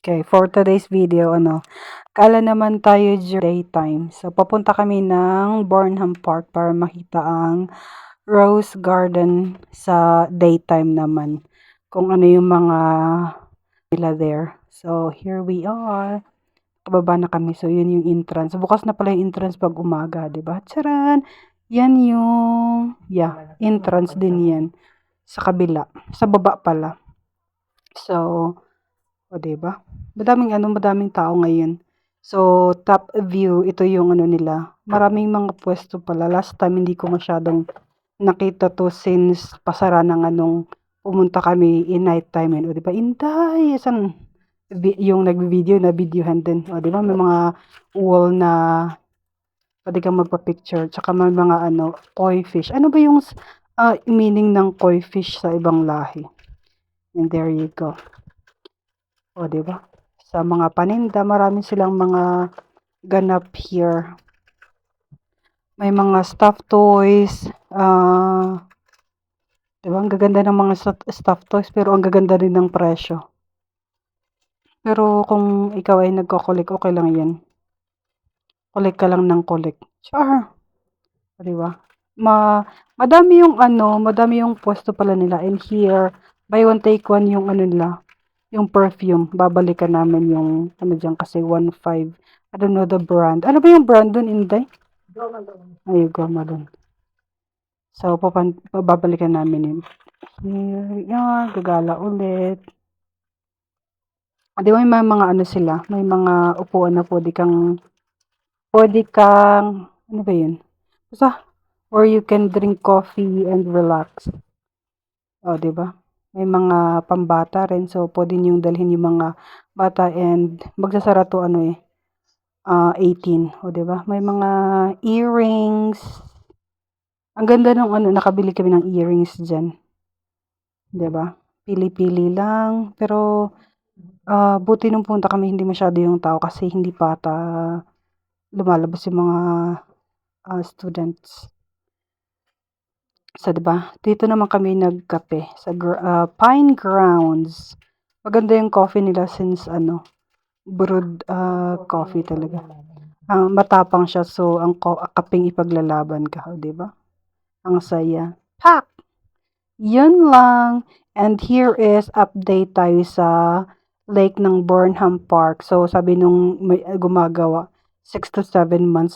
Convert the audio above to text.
Okay, for today's video, kala naman tayo daytime. So, papunta kami ng Burnham Park para makita ang Rose Garden sa daytime naman. Kung ano yung mga nila there. So, here we are. Pababa na kami. So, yun yung entrance. Bukas na pala yung entrance pag umaga, diba? Charan! Yan yung, entrance din yan. Sa kabila. Sa baba pala. So, o, diba? Madaming tao ngayon. So, top view, ito yung nila. Maraming mga pwesto pala. Last time, hindi ko masyadong nakita to since pasara ng pumunta kami in night time. O, diba? Inday! Yung nag-video na videohan din. O, diba? May mga wall na pwede kang magpa-picture. Tsaka may mga koi fish. Ano ba yung meaning ng koi fish sa ibang lahi? And there you go. O, diba? Sa mga paninda, marami silang mga ganap here. May mga stuffed toys. Diba? Ang gaganda ng mga stuffed toys, pero ang gaganda rin ng presyo. Pero kung ikaw ay nagko-collect, okay lang yan. Collect ka lang ng collect. Char! Diba? Madami yung pwesto pala nila. And here, buy one take one yung nila. Yung perfume, babalikan namin yung dyan kasi 1.5. I don't know the brand. Ano ba yung brand dun, Inday? Ay, Gomalon. So, babalikan namin yun. Here, yan, gagala ulit. Di ba may mga sila? May mga upuan na pwede kang, ano ba yun? Basta, or you can drink coffee and relax. O, di ba? May mga pambata rin. So, pwede niyong dalhin yung mga bata and magsasara to 18. O, diba? May mga earrings. Ang ganda ng nakabili kami ng earrings dyan. Diba? Pili-pili lang. Pero, buti nung punta kami, hindi masyado yung tao kasi hindi pa lumalabas yung mga students. So, diba? Dito naman kami nagkape sa Pine Grounds. Maganda yung coffee nila since brewed coffee talaga. Matapang siya, so ang kaping ipaglalaban ka, di ba? Ang saya. Pak! Yun lang. And here is update tayo sa lake ng Burnham Park. So, sabi nung may gumagawa, 6 to 7 months